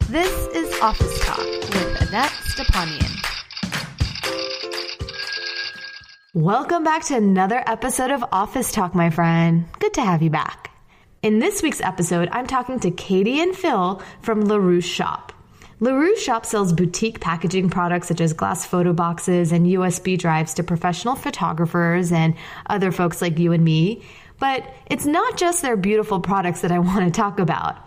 This is Office Talk with Annette Stepanian. Welcome back to another episode of Office Talk, my friend. Good to have you back. In this week's episode, I'm talking to Katie and Phil from Rousse Shoppe. Rousse Shoppe sells boutique packaging products such as glass photo boxes and USB drives to professional photographers and other folks like you and me. But it's not just their beautiful products that I want to talk about.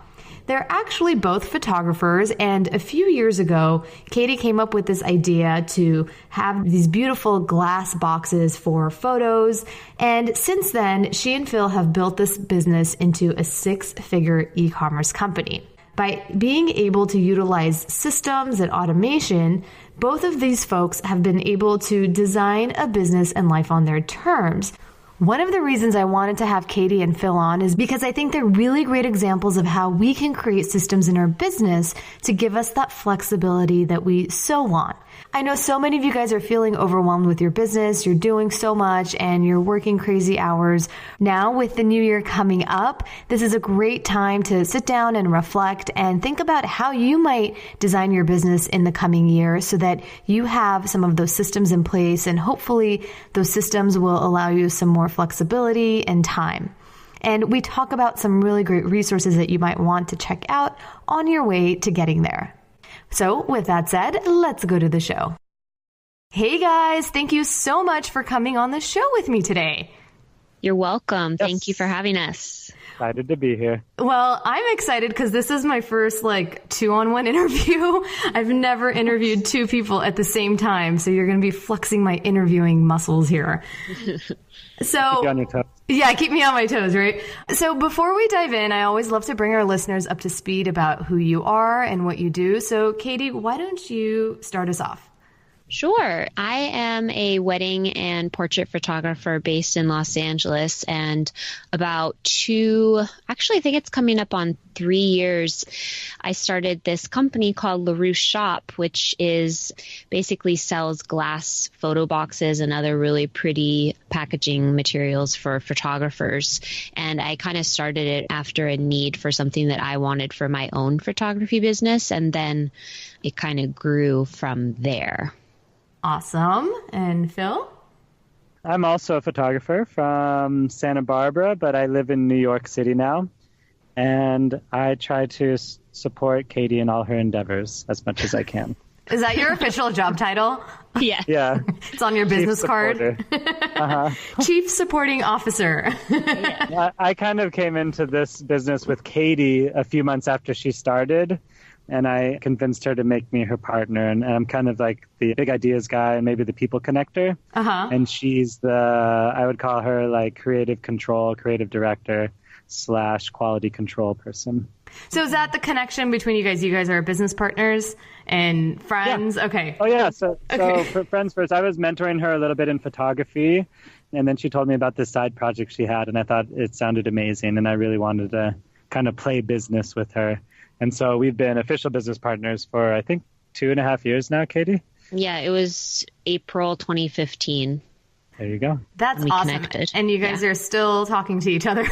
They're actually both photographers, and a few years ago, Katie came up with this idea to have these beautiful glass boxes for photos, and since then, she and Phil have built this business into a six-figure e-commerce company. By being able to utilize systems and automation, both of these folks have been able to design a business and life on their terms. One of the reasons I wanted to have Katie and Phil on is because I think they're really great examples of how we can create systems in our business to give us that flexibility that we so want. I know so many of you guys are feeling overwhelmed with your business. You're doing so much and you're working crazy hours. Now, with the new year coming up, this is a great time to sit down and reflect and think about how you might design your business in the coming year so that you have some of those systems in place, and hopefully those systems will allow you some more flexibility and time. And we talk about some really great resources that you might want to check out on your way to getting there. So with that said, let's go to the show. Hey guys, thank you so much for coming on the show with me today. You're welcome. Yes. Thank you for having us. Excited to be here. Well, I'm excited because this is my first two-on-one interview. I've never interviewed two people at the same time, so you're going to be flexing my interviewing muscles here. So, keep you on your toes. Yeah, keep me on my toes, right? So before we dive in, I always love to bring our listeners up to speed about who you are and what you do. So Katie, why don't you start us off? Sure. I am a wedding and portrait photographer based in Los Angeles, and I think it's coming up on 3 years, I started this company called Rousse Shoppe, which is basically sells glass photo boxes and other really pretty packaging materials for photographers. And I kind of started it after a need for something that I wanted for my own photography business, and then it kind of grew from there. Awesome. And Phil? I'm also a photographer from Santa Barbara, but I live in New York City now. And I try to support Katie in all her endeavors as much as I can. Is that your official job title? Yeah. Yeah. It's on your business card. Uh-huh. Chief Supporting Officer. Yeah. I kind of came into this business with Katie a few months after she started. And I convinced her to make me her partner. And I'm kind of like the big ideas guy and maybe the people connector. Uh-huh. And she's I would call her creative control, creative director / quality control person. So is that the connection between you guys? You guys are business partners and friends? Yeah. Okay. Oh, yeah. So Okay. for friends first, I was mentoring her a little bit in photography. And then she told me about this side project she had. And I thought it sounded amazing. And I really wanted to kind of play business with her. And so we've been official business partners for, I think, 2.5 years now, Katie? Yeah, it was April 2015. There you go. That's we awesome. Connected. And you guys are still talking to each other.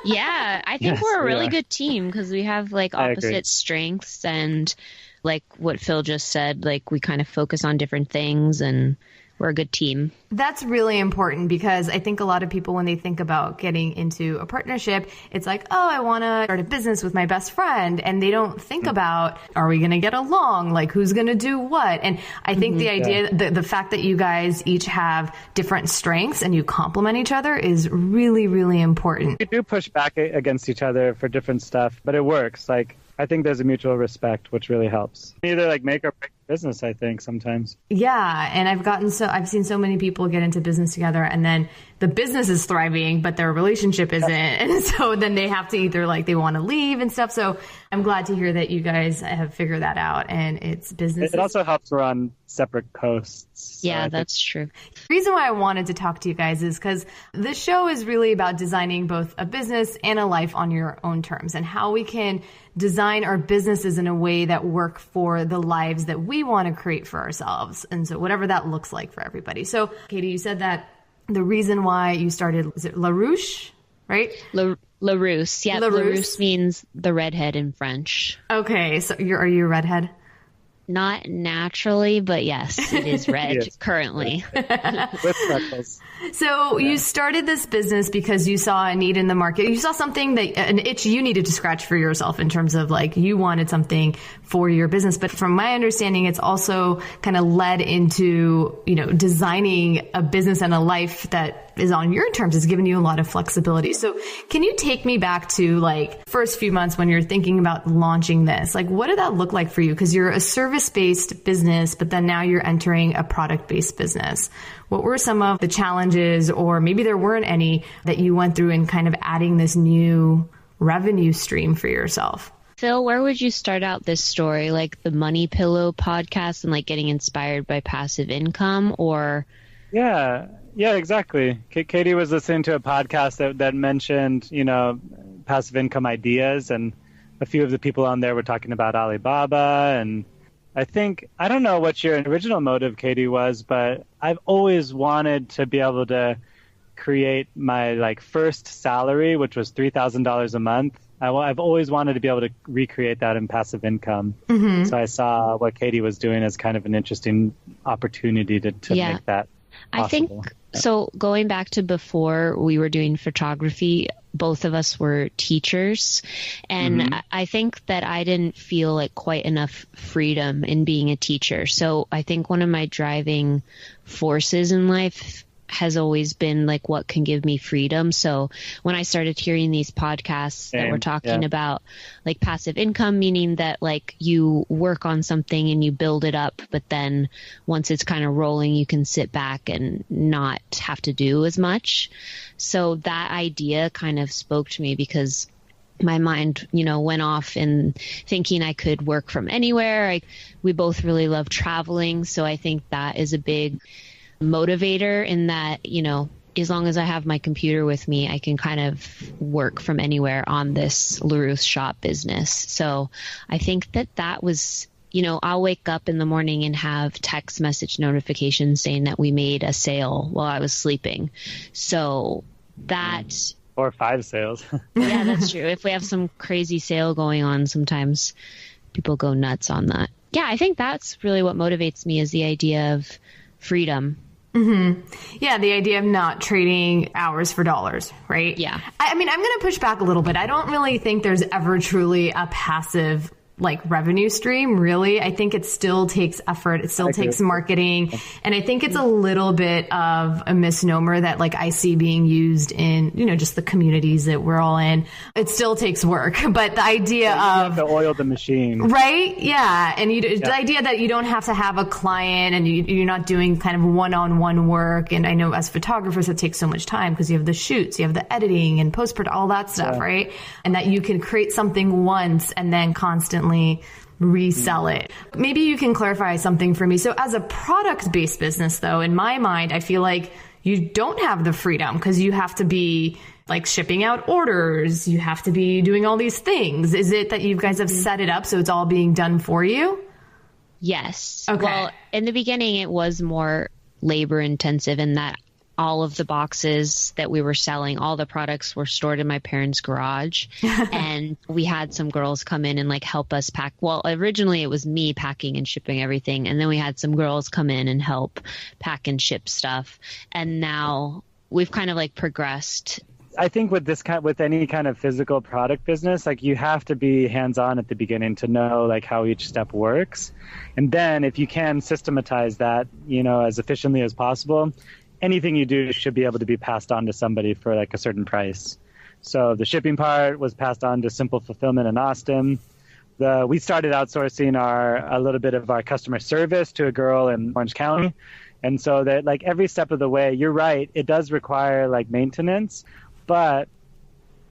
Yeah, I think we're a really good team because we have opposite strengths, and like what Phil just said, we kind of focus on different things, and we're a good team. That's really important because I think a lot of people, when they think about getting into a partnership, it's like, oh, I want to start a business with my best friend. And they don't think about, are we going to get along? Who's going to do what? And I think the idea, the fact that you guys each have different strengths and you complement each other is really, really important. We do push back against each other for different stuff, but it works. I think there's a mutual respect, which really helps. Either make or break business, I think, sometimes. Yeah. And I've seen so many people get into business together, and then the business is thriving, but their relationship isn't. And so then they have to either they want to leave and stuff. So I'm glad to hear that you guys have figured that out, and it's business. It also helps we're on separate coasts. Yeah, that's true. The reason why I wanted to talk to you guys is because this show is really about designing both a business and a life on your own terms, and how we can design our businesses in a way that work for the lives that we want to create for ourselves. And so whatever that looks like for everybody. So Katie, you said that the reason why you started, is it Rousse? right? Rousse. Yeah, Rousse means the redhead in French. Okay, so are you a redhead? Not naturally, but yes, it is red currently. With freckles. So you started this business because you saw a need in the market. You saw something an itch you needed to scratch for yourself in terms of like you wanted something for your business. But from my understanding, it's also kind of led into, designing a business and a life that is on your terms. It's given you a lot of flexibility. So can you take me back to like first few months when you're thinking about launching this? Like, what did that look like for you? Because you're a service-based business, but then now you're entering a product-based business. What were some of the challenges, or maybe there weren't any, that you went through in kind of adding this new revenue stream for yourself? Phil, where would you start out this story? Like the Money Pillow podcast and like getting inspired by passive income, or? Yeah, exactly. Katie was listening to a podcast that mentioned, passive income ideas, and a few of the people on there were talking about Alibaba. And I don't know what your original motive, Katie, was, but I've always wanted to be able to create my first salary, which was $3,000 a month. I've always wanted to be able to recreate that in passive income. Mm-hmm. So I saw what Katie was doing as kind of an interesting opportunity to make that possible. I think, so going back to before we were doing photography, both of us were teachers. And mm-hmm. I think that I didn't feel like quite enough freedom in being a teacher. So I think one of my driving forces in life has always been like what can give me freedom. So when I started hearing these podcasts that were talking about like passive income, meaning that like you work on something and you build it up, but then once it's kind of rolling, you can sit back and not have to do as much. So that idea kind of spoke to me because my mind, went off in thinking I could work from anywhere. We both really love traveling. So I think that is a big motivator in that, as long as I have my computer with me, I can kind of work from anywhere on this Rousse shop business. So I think that was, I'll wake up in the morning and have text message notifications saying that we made a sale while I was sleeping. So that... Or 5 sales. Yeah, that's true. If we have some crazy sale going on, sometimes people go nuts on that. Yeah, I think that's really what motivates me, is the idea of freedom. Mm-hmm. Yeah, the idea of not trading hours for dollars, right? Yeah. I mean, I'm going to push back a little bit. I don't really think there's ever truly a passive revenue stream, really. I think it still takes effort. It still takes marketing. And I think it's a little bit of a misnomer that I see being used in, just the communities that we're all in. It still takes work, but the idea of to oil the machine, right? Yeah. And the idea that you don't have to have a client and you're not doing kind of one-on-one work. And I know as photographers, it takes so much time because you have the shoots, you have the editing and post-production, all that stuff, right? And that you can create something once and then constantly resell it. Maybe you can clarify something for me. So as a product-based business, though, in my mind, I feel like you don't have the freedom because you have to be shipping out orders. You have to be doing all these things. Is it that you guys have set it up so it's all being done for you? Yes. Okay. Well, in the beginning, it was more labor intensive in that all of the boxes that we were selling, all the products were stored in my parents' garage. And we had some girls come in and help us pack. Well, originally it was me packing and shipping everything. And then we had some girls come in and help pack and ship stuff. And now we've kind of progressed. I think with any kind of physical product business, you have to be hands-on at the beginning to know how each step works. And then if you can systematize that, as efficiently as possible, anything you do should be able to be passed on to somebody for a certain price. So the shipping part was passed on to Simple Fulfillment in Austin. We started outsourcing a little bit of our customer service to a girl in Orange County. And so that every step of the way, you're right, it does require maintenance, but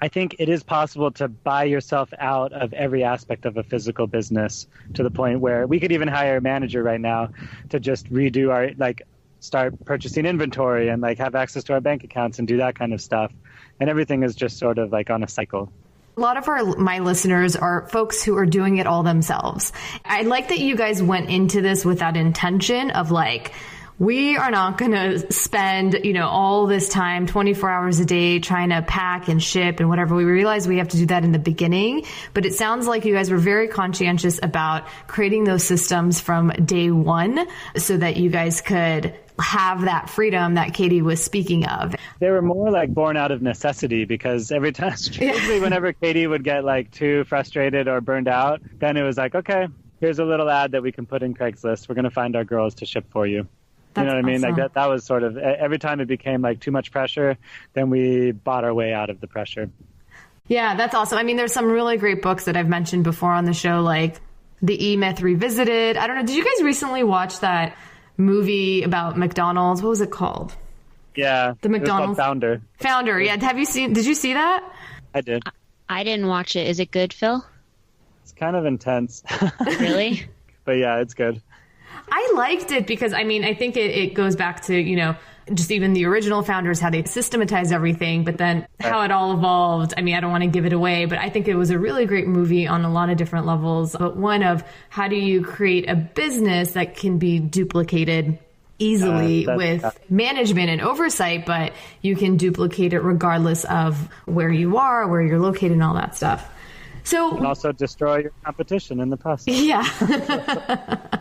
I think it is possible to buy yourself out of every aspect of a physical business to the point where we could even hire a manager right now to just redo our start purchasing inventory and have access to our bank accounts and do that kind of stuff. And everything is just sort of on a cycle. A lot of my listeners are folks who are doing it all themselves. I like that you guys went into this with that intention of we are not going to spend, all this time, 24 hours a day trying to pack and ship and whatever. We realize we have to do that in the beginning, but it sounds like you guys were very conscientious about creating those systems from day one so that you guys could have that freedom that Katie was speaking of. They were more like born out of necessity, because every time, usually whenever Katie would get like too frustrated or burned out, then it was like, okay, here's a little ad that we can put in Craigslist. We're going to find our girls to ship for you. You know what I mean? Awesome. Like that was sort of, every time it became like too much pressure, then we bought our way out of the pressure. Yeah, that's awesome. I mean, there's some really great books that I've mentioned before on the show, like The E-Myth Revisited. I don't know. Did you guys recently watch that movie about McDonald's? What was it called? Yeah. The McDonald's Founder. Founder. Yeah. Did you see that? I did. I didn't watch it. Is it good, Phil? It's kind of intense. Really? But yeah, it's good. I liked it because, I mean, I think it goes back to, just even the original founders, how they systematized everything, but then how it all evolved. I mean, I don't want to give it away, but I think it was a really great movie on a lot of different levels. But one of how do you create a business that can be duplicated easily with management and oversight, but you can duplicate it regardless of where you are, where you're located and all that stuff. So, and also destroy your competition in the process. Yeah.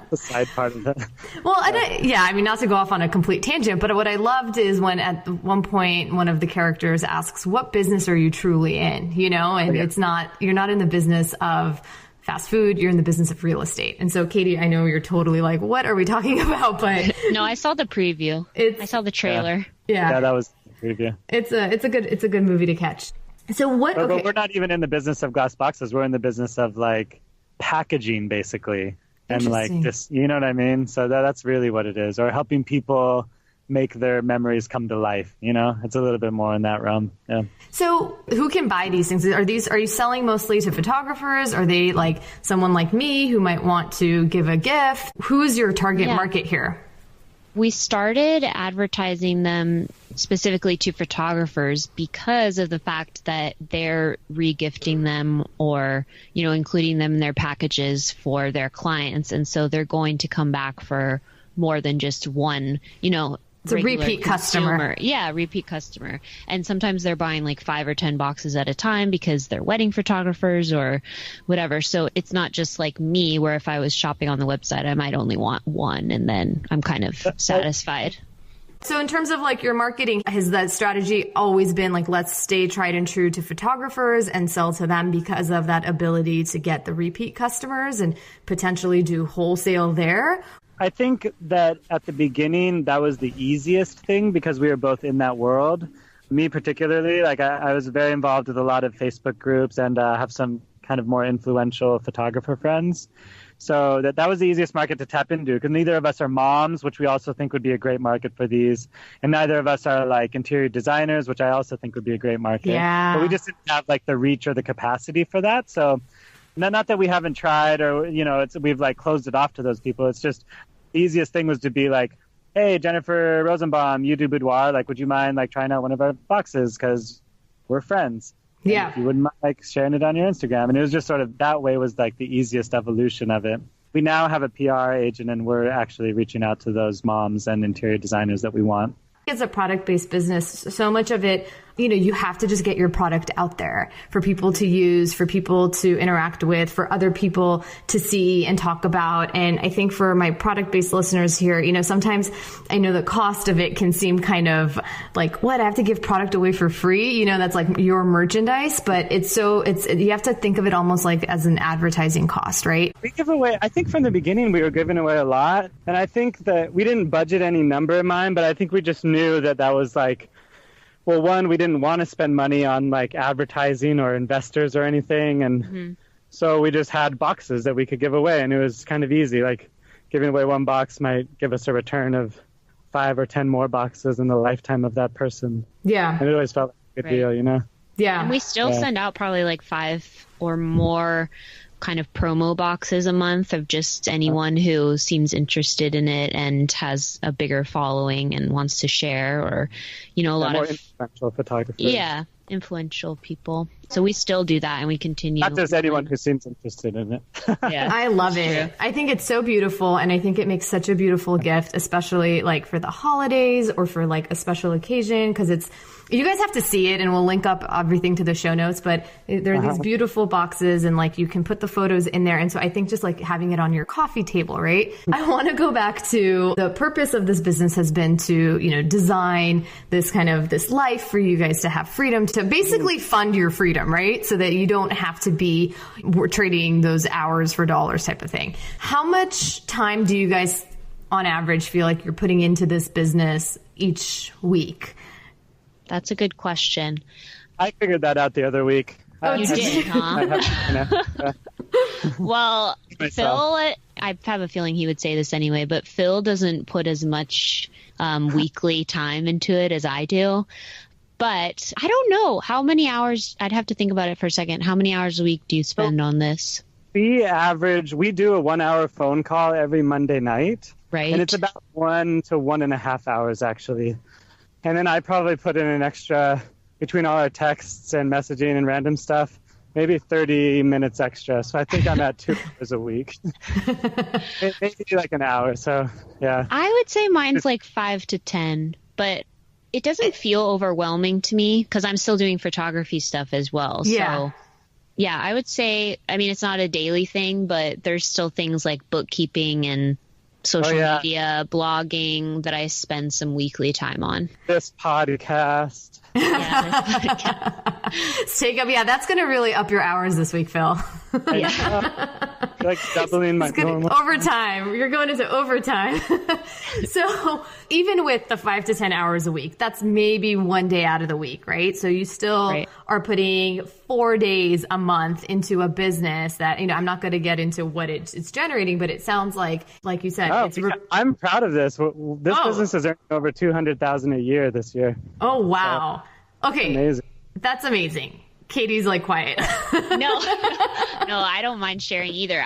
The side part of it. Well, I mean, not to go off on a complete tangent, but what I loved is when at one point one of the characters asks, what business are you truly in? And it's not, you're not in the business of fast food, you're in the business of real estate. And so, Katie, I know you're totally like, what are we talking about? But no, I saw the preview. I saw the trailer. Yeah, that was the preview. It's a good movie to catch. So what? But we're not even in the business of glass boxes. We're in the business of like packaging, basically, and like just, you know what I mean. So that's really what it is, or helping people make their memories come to life. It's a little bit more in that realm. Yeah. So who can buy these things? Are you selling mostly to photographers? Are they like someone like me who might want to give a gift? Who's your target market here? We started advertising them specifically to photographers because of the fact that they're regifting them or, including them in their packages for their clients. And so they're going to come back for more than just one, it's a repeat customer. Yeah, repeat customer. And sometimes they're buying like 5 or 10 boxes at a time because they're wedding photographers or whatever. So it's not just like me, where if I was shopping on the website, I might only want one and then I'm kind of satisfied. So in terms of like your marketing, has that strategy always been like, let's stay tried and true to photographers and sell to them because of that ability to get the repeat customers and potentially do wholesale there? I think that at the beginning, that was the easiest thing because we were both in that world. Me particularly, like I was very involved with a lot of Facebook groups and have some kind of more influential photographer friends. So that was the easiest market to tap into because neither of us are moms, which we also think would be a great market for these. And neither of us are like interior designers, which I also think would be a great market. Yeah. But we just didn't have like the reach or the capacity for that. So not that we haven't tried or, we've like closed it off to those people. It's just the easiest thing was to be like, hey, Jennifer Rosenbaum, you do boudoir. Like, would you mind like trying out one of our boxes? Because we're friends. And yeah. if you wouldn't mind like sharing it on your Instagram. And it was just sort of that way was like the easiest evolution of it. We now have a PR agent and we're actually reaching out to those moms and interior designers that we want. It's a product-based business. So much of it, you have to just get your product out there for people to use, for people to interact with, for other people to see and talk about. And I think for my product-based listeners here, sometimes I know the cost of it can seem kind of like, what, I have to give product away for free? That's like your merchandise, but you have to think of it almost like as an advertising cost, right? We give away, I think from the beginning we were giving away a lot. And I think that we didn't budget any number in mind, but I think we just knew that was like, well, one, we didn't want to spend money on like advertising or investors or anything. And so we just had boxes that we could give away. And it was kind of easy. Like giving away one box might give us a return of 5 or 10 more boxes in the lifetime of that person. Yeah. And it always felt like a good deal, Yeah. And we still send out probably like 5 or more kind of promo boxes a month of just anyone who seems interested in it and has a bigger following and wants to share, or a lot more of influential photographers. Yeah, influential people. So we still do that and we continue. Not just anyone who seems interested in it. Yeah, I love it. I think it's so beautiful, and I think it makes such a beautiful gift, especially like for the holidays or for like a special occasion, because it's, you guys have to see it, and we'll link up everything to the show notes, but there are these beautiful boxes, and like you can put the photos in there. And so I think just like having it on your coffee table, right? I want to go back to the purpose of this business has been to, you know, design this kind of this life for you guys to have freedom, to basically fund your freedom, right? So that you don't have to be trading those hours for dollars type of thing. How much time do you guys on average feel like you're putting into this business each week? That's a good question. I figured that out the other week. Oh, you did, huh? Well, Phil, I have a feeling he would say this anyway, but Phil doesn't put as much weekly time into it as I do. But I don't know how many hours. I'd have to think about it for a second. How many hours a week do you spend on this? We do a 1 hour phone call every Monday night. Right. And it's about 1 to 1.5 hours, actually. And then I probably put in an extra, between all our texts and messaging and random stuff, maybe 30 minutes extra. So I think I'm at 2 hours a week. Maybe like an hour. So, yeah. I would say mine's like 5 to 10, but it doesn't feel overwhelming to me because I'm still doing photography stuff as well. Yeah. So, yeah, I would say, I mean, it's not a daily thing, but there's still things like bookkeeping and social media, blogging that I spend some weekly time on. This podcast. Yeah, this podcast. Take up, that's going to really up your hours this week, Phil. Like doubling my normal. Overtime. You're going into overtime. So even with the 5 to 10 hours a week, that's maybe 1 day out of the week, right? So you still are putting 4 days a month into a business that, you know, I'm not going to get into what it's generating, but it sounds like you said. I'm proud of this. This business is earning over $200,000 a year this year. Oh, wow. So, okay. Amazing. That's amazing. Katie's like quiet. No, I don't mind sharing either.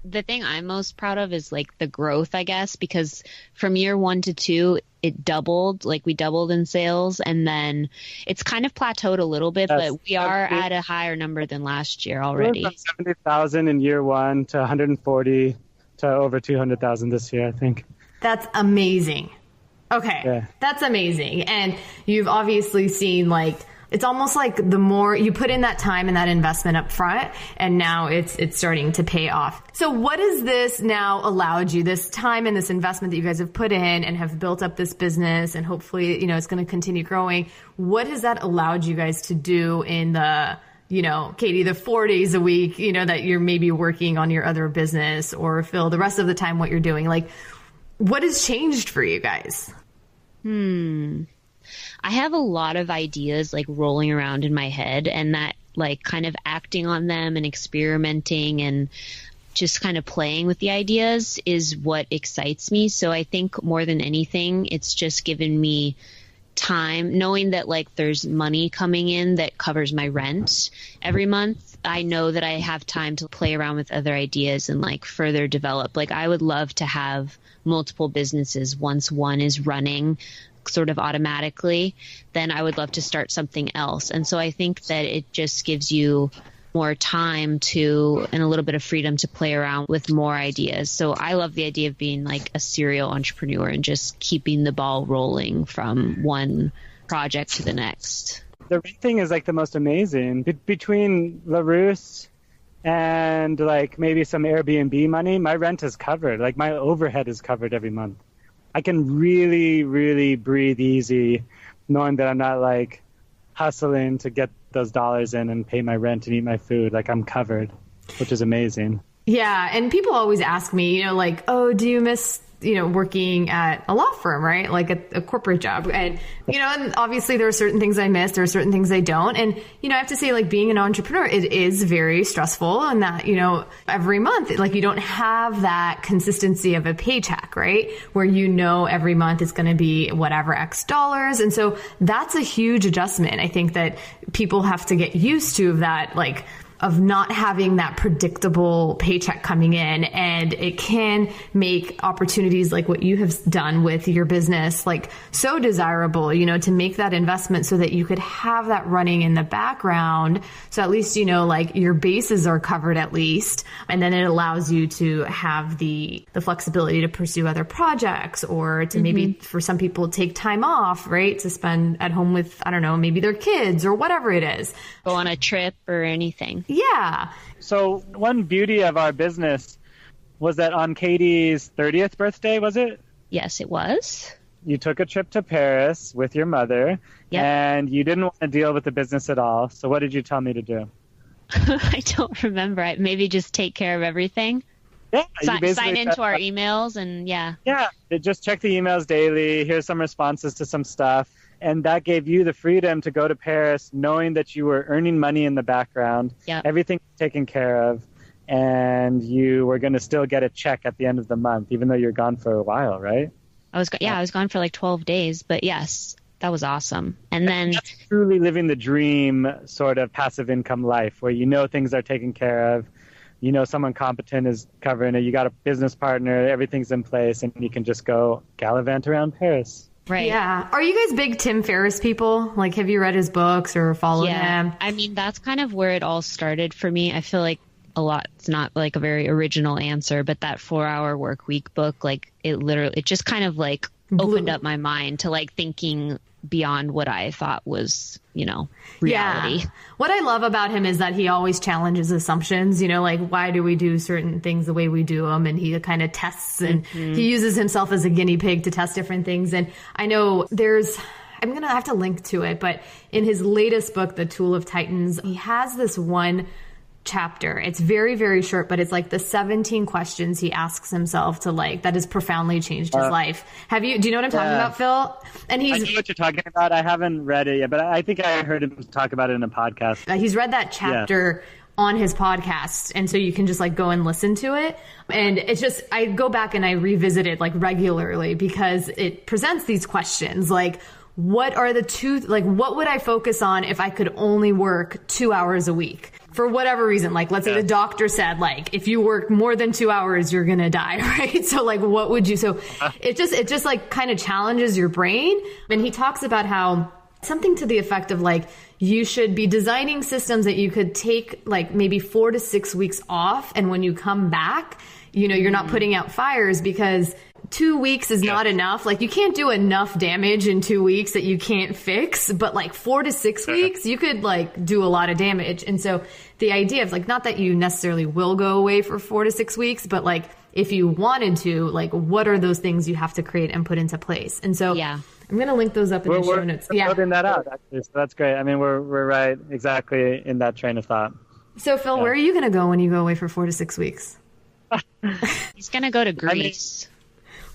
The thing I'm most proud of is like the growth, I guess, because from year 1 to 2, it doubled, like we doubled in sales, and then it's kind of plateaued a little bit, but we are at a higher number than last year already. From 70,000 in year 1 to 140 to over 200,000 this year, I think. That's amazing. Okay. Yeah. That's amazing. And you've obviously seen like, it's almost like the more you put in that time and that investment up front, and now it's starting to pay off. So what has this now allowed you, this time and this investment that you guys have put in and have built up this business, and hopefully, you know, it's going to continue growing. What has that allowed you guys to do in the, you know, Katie, the 4 days a week, you know, that you're maybe working on your other business, or Phil, the rest of the time what you're doing? Like, what has changed for you guys? I have a lot of ideas like rolling around in my head, and that like kind of acting on them and experimenting and just kind of playing with the ideas is what excites me. So I think more than anything, it's just given me time, knowing that like there's money coming in that covers my rent every month. I know that I have time to play around with other ideas and like further develop. Like I would love to have multiple businesses once one is running sort of automatically, then I would love to start something else. And so I think that it just gives you more time to, and a little bit of freedom to play around with more ideas. So I love the idea of being like a serial entrepreneur and just keeping the ball rolling from one project to the next. The rent thing is like the most amazing. Between Rousse and like maybe some Airbnb money, my rent is covered. Like my overhead is covered every month. I can really, really breathe easy knowing that I'm not like hustling to get those dollars in and pay my rent and eat my food. Like I'm covered, which is amazing. Yeah. And people always ask me, you know, like, oh, do you miss, you know, working at a law firm, right? Like a corporate job. And, you know, and obviously there are certain things I miss, there are certain things I don't. And, you know, I have to say, like, being an entrepreneur, it is very stressful, and that, you know, every month, like, you don't have that consistency of a paycheck, right? Where, you know, every month it's going to be whatever X dollars. And so that's a huge adjustment. I think that people have to get used to that, like, not having that predictable paycheck coming in. And it can make opportunities like what you have done with your business, like so desirable, to make that investment so that you could have that running in the background. So at least, like your bases are covered at least. And then it allows you to have the flexibility to pursue other projects, or to maybe for some people take time off, right? To spend at home with, I don't know, maybe their kids or whatever it is. Go on a trip or anything. Yeah. So one beauty of our business was that on Katie's 30th birthday, was it? Yes, it was. You took a trip to Paris with your mother, and you didn't want to deal with the business at all. So what did you tell me to do? I don't remember. Maybe just take care of everything. Yeah. Sign into our emails and Yeah, just check the emails daily. Here's some responses to some stuff. And that gave you the freedom to go to Paris knowing that you were earning money in the background. Yep. Everything was taken care of. And you were going to still get a check at the end of the month, even though you're gone for a while, right? I was gone for like 12 days. But yes, that was awesome. And then that's truly living the dream sort of passive income life where things are taken care of. Someone competent is covering it. You got a business partner, everything's in place, and you can just go gallivant around Paris. Right. Yeah. Are you guys big Tim Ferriss people? Like, have you read his books or followed him? I mean, that's kind of where it all started for me. I feel like it's not like a very original answer, but that 4-Hour Work Week book, like it just kind of like opened up my mind to like thinking beyond what I thought was, reality. Yeah. What I love about him is that he always challenges assumptions, like why do we do certain things the way we do them? And he kind of tests and he uses himself as a guinea pig to test different things. And I know I'm going to have to link to it, but in his latest book, The Tool of Titans, he has this one chapter. It's very, very short, but it's like the 17 questions he asks himself that has profoundly changed his life. Do you know what I'm talking about, Phil? And I know what you're talking about. I haven't read it yet, but I think I heard him talk about it in a podcast. He's read that chapter on his podcast. And so you can just go and listen to it. And it's just, I go back and I revisit it regularly because it presents these questions what are what would I focus on if I could only work 2 hours a week? For whatever reason, let's say the doctor said, if you work more than 2 hours, you're going to die, right? So what would you, it just kind of challenges your brain. And he talks about how something to the effect of you should be designing systems that you could take maybe 4 to 6 weeks off. And when you come back, you're not putting out fires because 2 weeks is not enough. You can't do enough damage in 2 weeks that you can't fix, but 4 to 6 weeks, you could do a lot of damage. And so the idea of not that you necessarily will go away for 4 to 6 weeks, but if you wanted to, what are those things you have to create and put into place? And so I'm going to link those up in the show notes. We're building that out, actually. So that's great. I mean, we're right exactly in that train of thought. So Phil, where are you going to go when you go away for 4 to 6 weeks? He's going to go to Greece.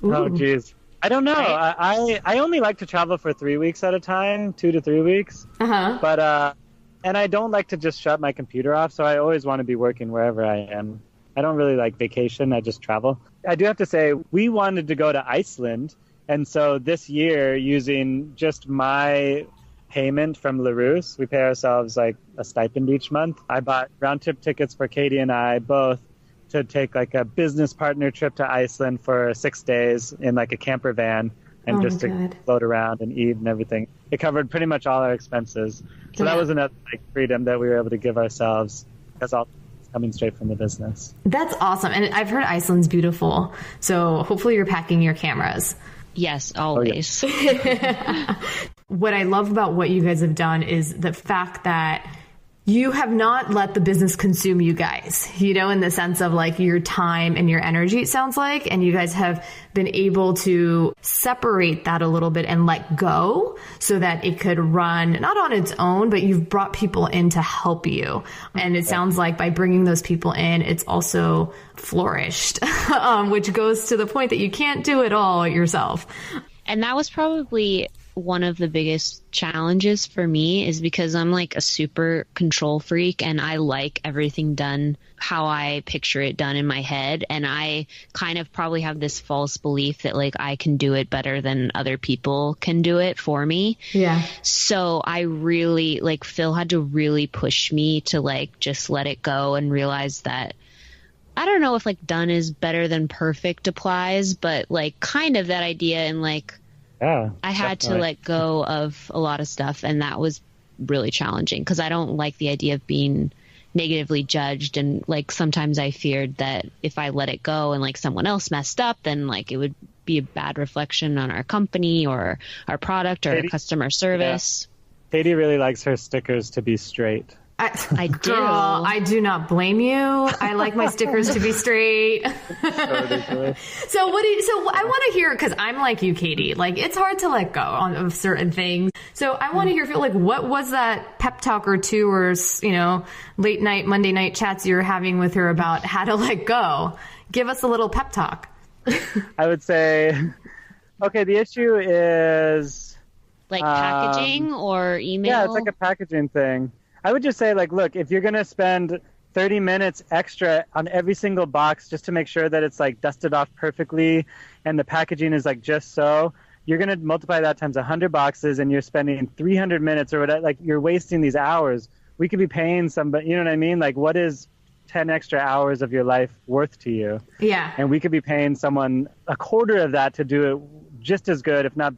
Oh, geez. I don't know. Right? I only like to travel for 3 weeks at a time, 2 to 3 weeks. But, and I don't like to just shut my computer off. So I always want to be working wherever I am. I don't really like vacation. I just travel. I do have to say, we wanted to go to Iceland. And so this year, using just my payment from Rousse, we pay ourselves a stipend each month. I bought round trip tickets for Katie and I both to take a business partner trip to Iceland for 6 days in a camper van and to float around and eat and everything. It covered pretty much all our expenses. So that was another freedom that we were able to give ourselves because all it's coming straight from the business. That's awesome. And I've heard Iceland's beautiful. So hopefully you're packing your cameras. Yes, always. Oh, yeah. What I love about what you guys have done is the fact that you have not let the business consume you guys, in the sense of your time and your energy, it sounds like. And you guys have been able to separate that a little bit and let go so that it could run not on its own, but you've brought people in to help you. And it sounds like by bringing those people in, it's also flourished, which goes to the point that you can't do it all yourself. And that was probably one of the biggest challenges for me is because I'm like a super control freak and I like everything done how I picture it done in my head. And I kind of probably have this false belief that like I can do it better than other people can do it for me. Yeah. So I really like Phil had to really push me to like just let it go and realize that I don't know if like done is better than perfect applies, but like kind of that idea and like Yeah, I had definitely. to let go of a lot of stuff, and that was really challenging because I don't like the idea of being negatively judged, and like sometimes I feared that if I let it go and like someone else messed up, then like it would be a bad reflection on our company or our product or our customer service. Yeah. Katie really likes her stickers to be straight. I do. Girl, I do not blame you. I like my stickers to be straight. So ridiculous. So I want to hear, because I'm like you, Katie, like it's hard to let go of certain things. So I want to hear, like, what was that pep talk or two or, late night, Monday night chats you were having with her about how to let go? Give us a little pep talk. I would say, okay, the issue is... Like packaging or email? Yeah, it's like a packaging thing. I would just say, like, look, if you're going to spend 30 minutes extra on every single box just to make sure that it's, like, dusted off perfectly and the packaging is, like, just so, you're going to multiply that times 100 boxes and you're spending 300 minutes or whatever. Like, you're wasting these hours. We could be paying somebody, you know what I mean? Like, what is 10 extra hours of your life worth to you? Yeah. And we could be paying someone a quarter of that to do it just as good, if not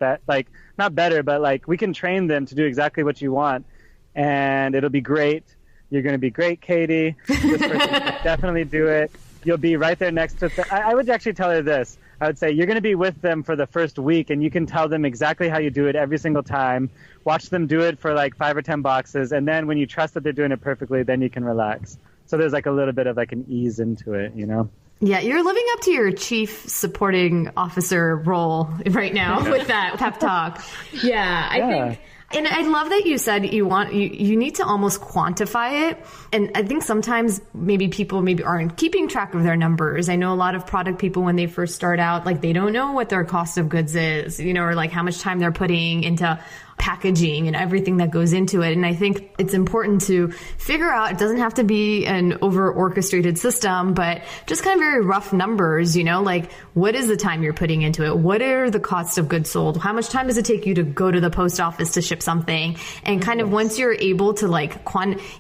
not better, but, like, we can train them to do exactly what you want. And it'll be great. You're going to be great, Katie. This person can definitely do it. You'll be right there next to I would actually tell her this. I would say you're going to be with them for the first week, and you can tell them exactly how you do it every single time. Watch them do it for like 5 or 10 boxes, and then when you trust that they're doing it perfectly, then you can relax. So there's like a little bit of like an ease into it, you know? Yeah, you're living up to your chief supporting officer role right now with that pep talk. Yeah, I think... And I love that you said you need to almost quantify it. And I think sometimes people aren't keeping track of their numbers. I know a lot of product people, when they first start out, like they don't know what their cost of goods is, or like how much time they're putting into packaging and everything that goes into it. And I think it's important to figure out, it doesn't have to be an over orchestrated system, but just kind of very rough numbers, like what is the time you're putting into it? What are the costs of goods sold? How much time does it take you to go to the post office to ship something? And kind of once you're able to like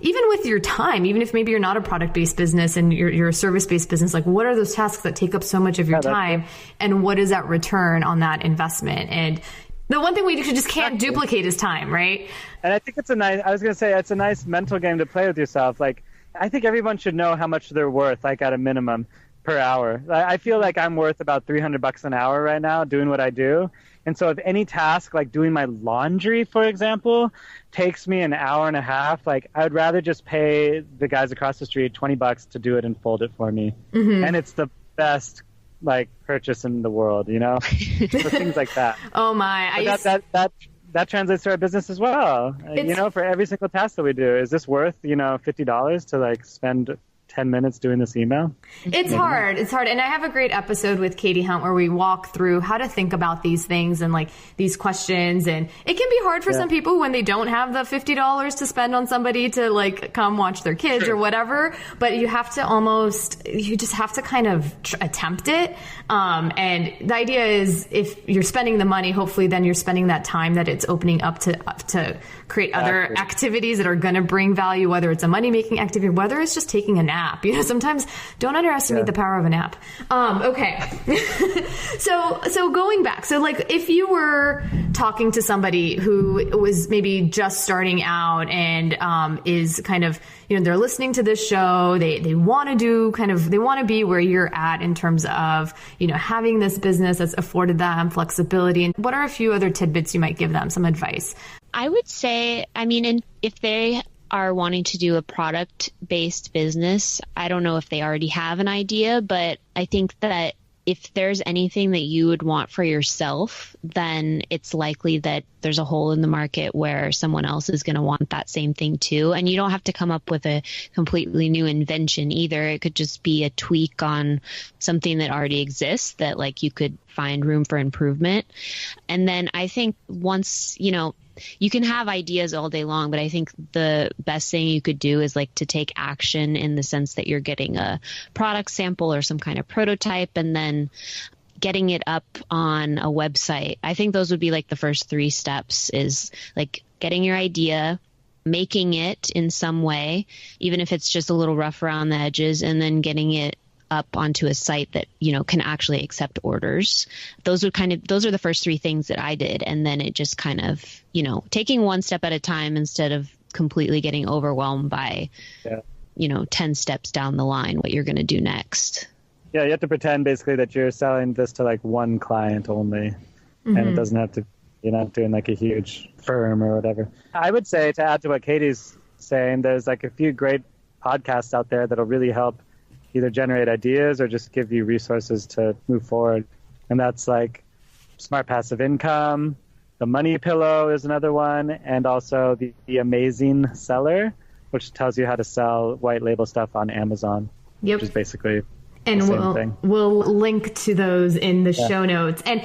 even with your time, even if maybe you're not a product based business and you're a service based business, like what are those tasks that take up so much of your time and what is that return on that investment? And the one thing we just can't duplicate is time, right? And I think it's a nice mental game to play with yourself. Like, I think everyone should know how much they're worth, like at a minimum per hour. I feel like I'm worth about $300 an hour right now doing what I do. And so if any task, like doing my laundry, for example, takes me an hour and a half, like I would rather just pay the guys across the street $20 to do it and fold it for me. Mm-hmm. And it's the best like purchase in the world, so things like that. Oh my! That translates to our business as well. For every single task that we do, is this worth $50 to like spend 10 minutes doing this email? It's hard. And I have a great episode with Katie Hunt where we walk through how to think about these things and like these questions. And it can be hard for some people when they don't have the $50 to spend on somebody to like come watch their kids or whatever. But you just have to kind of attempt it. And the idea is if you're spending the money, hopefully then you're spending that time that it's opening up to create other activities that are going to bring value, whether it's a money-making activity, whether it's just taking a nap. Sometimes don't underestimate the power of a nap. Okay. So going back, so like if you were talking to somebody who was maybe just starting out and is kind of, they're listening to this show, they want to be where you're at in terms of, having this business that's afforded them flexibility. And what are a few other tidbits you might give them, some advice? I would say, if they are wanting to do a product-based business, I don't know if they already have an idea, but I think that if there's anything that you would want for yourself, then it's likely that there's a hole in the market where someone else is going to want that same thing too. And you don't have to come up with a completely new invention either. It could just be a tweak on something that already exists that like you could find room for improvement. And then I think once, you can have ideas all day long, but I think the best thing you could do is like to take action in the sense that you're getting a product sample or some kind of prototype and then getting it up on a website. I think those would be like the first 3 steps is like getting your idea, making it in some way, even if it's just a little rough around the edges, and then getting it up onto a site that, can actually accept orders. Those are the first 3 things that I did. And then it just kind of, taking one step at a time instead of completely getting overwhelmed by, 10 steps down the line, what you're going to do next. Yeah. You have to pretend basically that you're selling this to like one client only. And it doesn't have to, you're not doing like a huge firm or whatever. I would say, to add to what Katie's saying, there's like a few great podcasts out there that'll really help either generate ideas or just give you resources to move forward. And that's like Smart Passive Income, The Money Pillow is another one, and also the Amazing Seller, which tells you how to sell white label stuff on Amazon, which is basically the same thing. We'll link to those in the show notes. And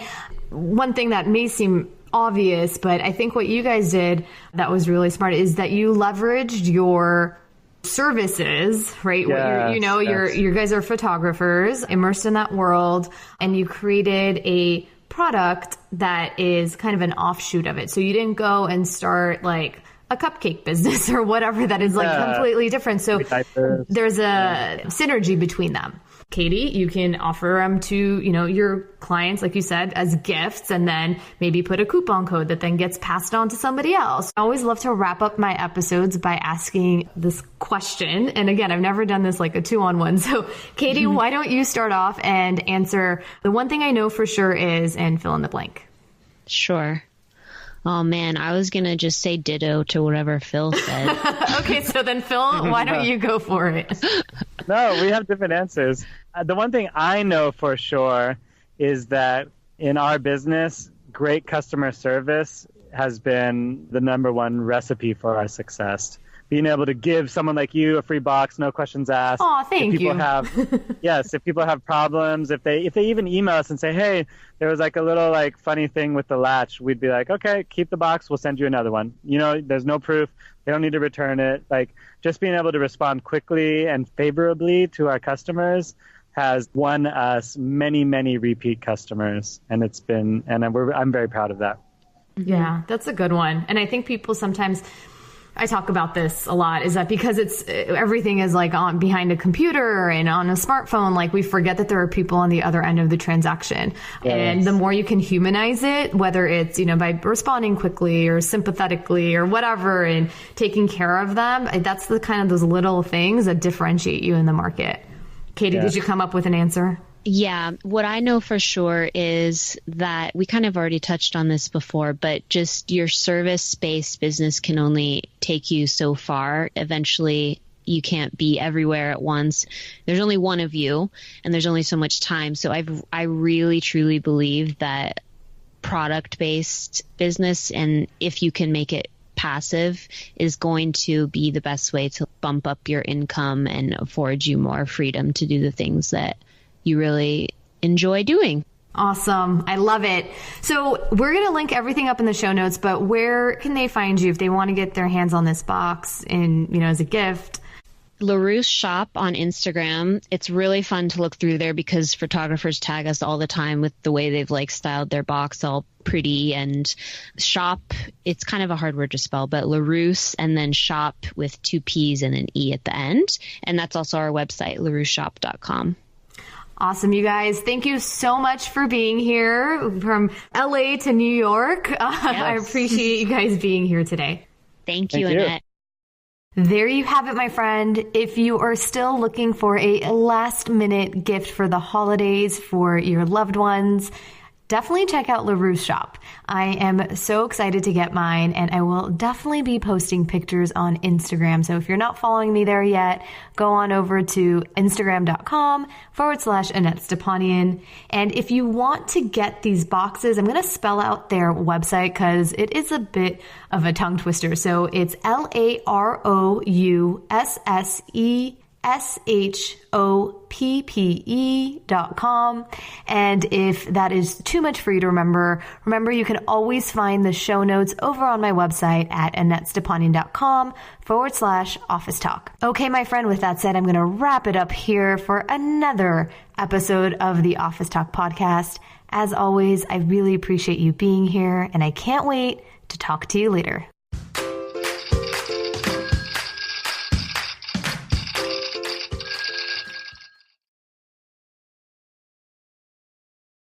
one thing that may seem obvious, but I think what you guys did that was really smart is that you leveraged your services, right? Yes, you guys are photographers immersed in that world, and you created a product that is kind of an offshoot of it. So you didn't go and start like a cupcake business or whatever that is like completely different. So there's a synergy between them. Katie, you can offer them to, your clients, like you said, as gifts, and then maybe put a coupon code that then gets passed on to somebody else. I always love to wrap up my episodes by asking this question. And again, I've never done this like a 2-on-1. So Katie, why don't you start off and answer the one thing I know for sure is, and fill in the blank. Sure. Oh man, I was going to just say ditto to whatever Phil said. Okay, so then Phil, why don't you go for it? No, we have different answers. The one thing I know for sure is that in our business, great customer service has been the number one recipe for our success. Being able to give someone like you a free box, no questions asked. Oh, thank you. If people have problems, if they even email us and say, hey, there was like a little like funny thing with the latch, we'd be like, okay, keep the box. We'll send you another one. There's no proof. They don't need to return it. Like just being able to respond quickly and favorably to our customers has won us many, many repeat customers. And I'm very proud of that. Yeah, that's a good one. And I think people sometimes, I talk about this a lot, is that because everything is like on behind a computer and on a smartphone, like we forget that there are people on the other end of the transaction. Yes. And the more you can humanize it, whether it's, by responding quickly or sympathetically or whatever and taking care of them, that's the kind of those little things that differentiate you in the market. Katie, did you come up with an answer? Yeah, what I know for sure is that we kind of already touched on this before, but just your service-based business can only take you so far. Eventually, you can't be everywhere at once. There's only one of you, and there's only so much time. So I really, truly believe that product-based business, and if you can make it passive, is going to be the best way to bump up your income and afford you more freedom to do the things that you really enjoy doing. Awesome. I love it. So we're going to link everything up in the show notes, but where can they find you if they want to get their hands on this box and, as a gift? Rousse Shop on Instagram. It's really fun to look through there because photographers tag us all the time with the way they've like styled their box all pretty. And shop, it's kind of a hard word to spell, but Rousse and then shop with 2 P's and an E at the end. And that's also our website, larousseshop.com. Awesome, you guys. Thank you so much for being here from LA to New York. Yes. I appreciate you guys being here today. Thank you, Annette. There you have it, my friend. If you are still looking for a last-minute gift for the holidays for your loved ones, definitely check out Rousse shop. I am so excited to get mine, and I will definitely be posting pictures on Instagram. So if you're not following me there yet, go on over to Instagram.com/Annette Stepanian. And if you want to get these boxes, I'm going to spell out their website because it is a bit of a tongue twister. So it's LAROUSSESHOPPE.com. And if that is too much for you to remember you can always find the show notes over on my website at AnnetteStepanian.com/office talk. Okay, my friend, with that said, I'm going to wrap it up here for another episode of the Office Talk podcast. As always, I really appreciate you being here, and I can't wait to talk to you later.